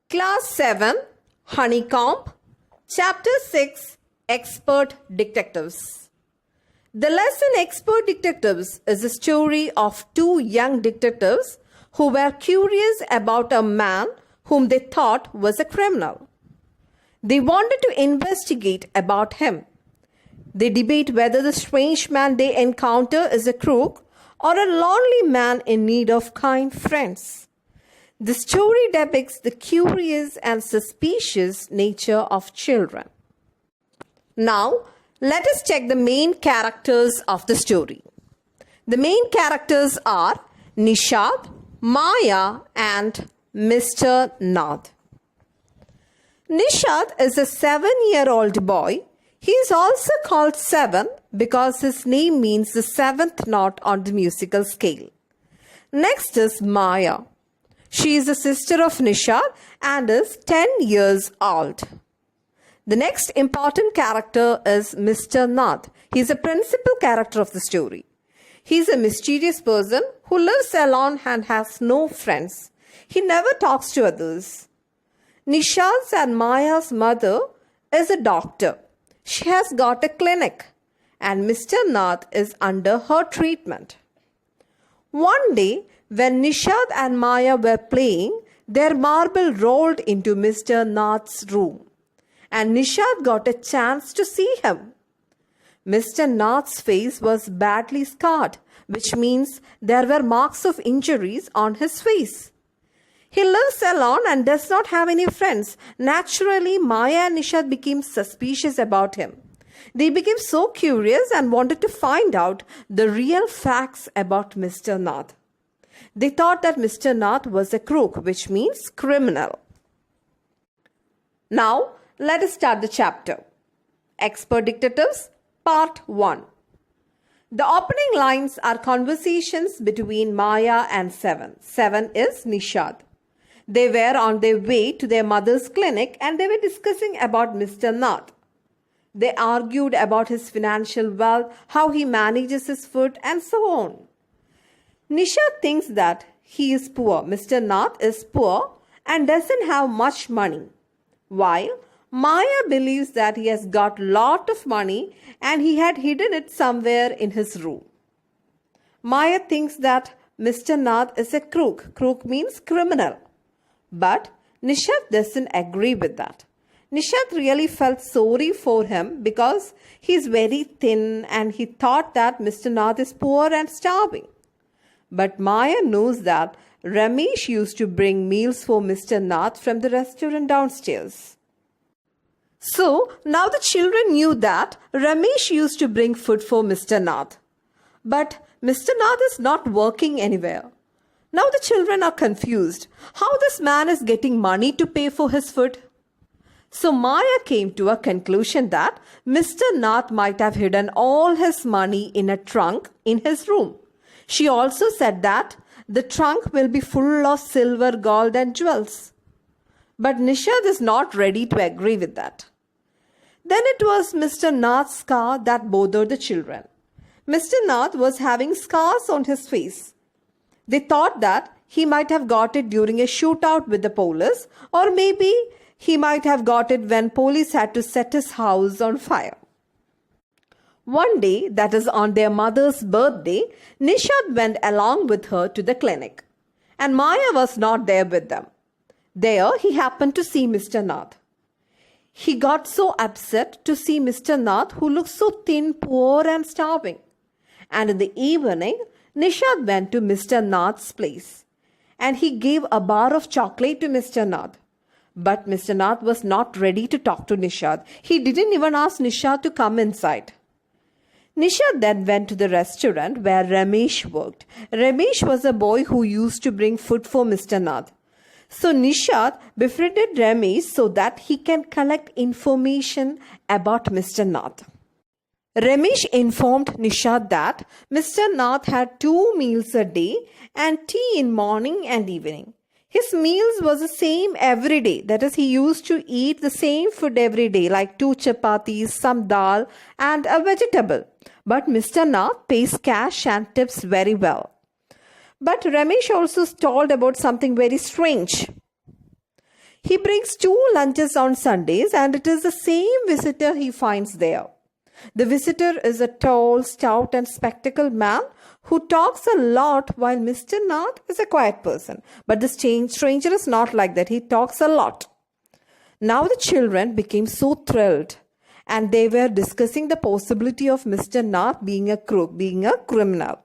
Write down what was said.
Class 7, Honeycomb, Chapter 6, Expert Detectives. The lesson Expert Detectives is a story of two young detectives who were curious about a man whom they thought was a criminal. They wanted to investigate about him. They debate whether the strange man they encounter is a crook or a lonely man in need of kind friends. The story depicts the curious and suspicious nature of children. Now, let us check the main characters of the story. The main characters are Nishad, Maya, and Mr. Nath. Nishad is a 7-year-old boy. He is also called Seven because his name means the seventh note on the musical scale. Next is Maya. She is the sister of Nishad and is 10 years old. The next important character is Mr. Nath. He is a principal character of the story. He is a mysterious person who lives alone and has no friends. He never talks to others. Nishad's and Maya's mother is a doctor. She has got a clinic and Mr. Nath is under her treatment. One day, when Nishad and Maya were playing, their marble rolled into Mr. Nath's room, and Nishad got a chance to see him. Mr. Nath's face was badly scarred, which means there were marks of injuries on his face. He lives alone and does not have any friends. Naturally, Maya and Nishad became suspicious about him. They became so curious and wanted to find out the real facts about Mr. Nath. They thought that Mr. Nath was a crook, which means criminal. Now, let us start the chapter. Expert Detectives, Part 1. The opening lines are conversations between Maya and Seven. Seven is Nishad. They were on their way to their mother's clinic and they were discussing about Mr. Nath. They argued about his financial wealth, how he manages his food, and so on. Nishad thinks that he is poor. Mr. Nath is poor and doesn't have much money, while Maya believes that he has got lot of money and he had hidden it somewhere in his room. Maya thinks that Mr. Nath is a crook. Crook means criminal. But Nishad doesn't agree with that. Nishad really felt sorry for him because he is very thin and he thought that Mr. Nath is poor and starving. But Maya knows that Ramesh used to bring meals for Mr. Nath from the restaurant downstairs. So now the children knew that Ramesh used to bring food for Mr. Nath. But Mr. Nath is not working anywhere. Now the children are confused how this man is getting money to pay for his food. So Maya came to a conclusion that Mr. Nath might have hidden all his money in a trunk in his room. She also said that the trunk will be full of silver, gold and jewels. But Nishad is not ready to agree with that. Then it was Mr. Nath's scar that bothered the children. Mr. Nath was having scars on his face. They thought that he might have got it during a shootout with the police, or maybe he might have got it when police had to set his house on fire. One day, that is on their mother's birthday, Nishad went along with her to the clinic, and Maya was not there with them. There, he happened to see Mr. Nath. He got so upset to see Mr. Nath, who looked so thin, poor and starving. And in the evening, Nishad went to Mr. Nath's place, and he gave a bar of chocolate to Mr. Nath. But Mr. Nath was not ready to talk to Nishad. He didn't even ask Nishad to come inside. Nishad then went to the restaurant where Ramesh worked. Ramesh was a boy who used to bring food for Mr. Nath. So Nishad befriended Ramesh so that he can collect information about Mr. Nath. Ramesh informed Nishad that Mr. Nath had 2 meals a day and tea in morning and evening. His meals was the same every day. That is, he used to eat the same food every day, like 2 chapatis, some dal and a vegetable. But Mr. Nath pays cash and tips very well. But Ramesh also told about something very strange. He brings 2 lunches on Sundays, and it is the same visitor he finds there. The visitor is a tall, stout, and spectacled man who talks a lot, while Mr. Nath is a quiet person. But the stranger is not like that. He talks a lot. Now the children became so thrilled, and they were discussing the possibility of Mr. Nath being a crook, being a criminal.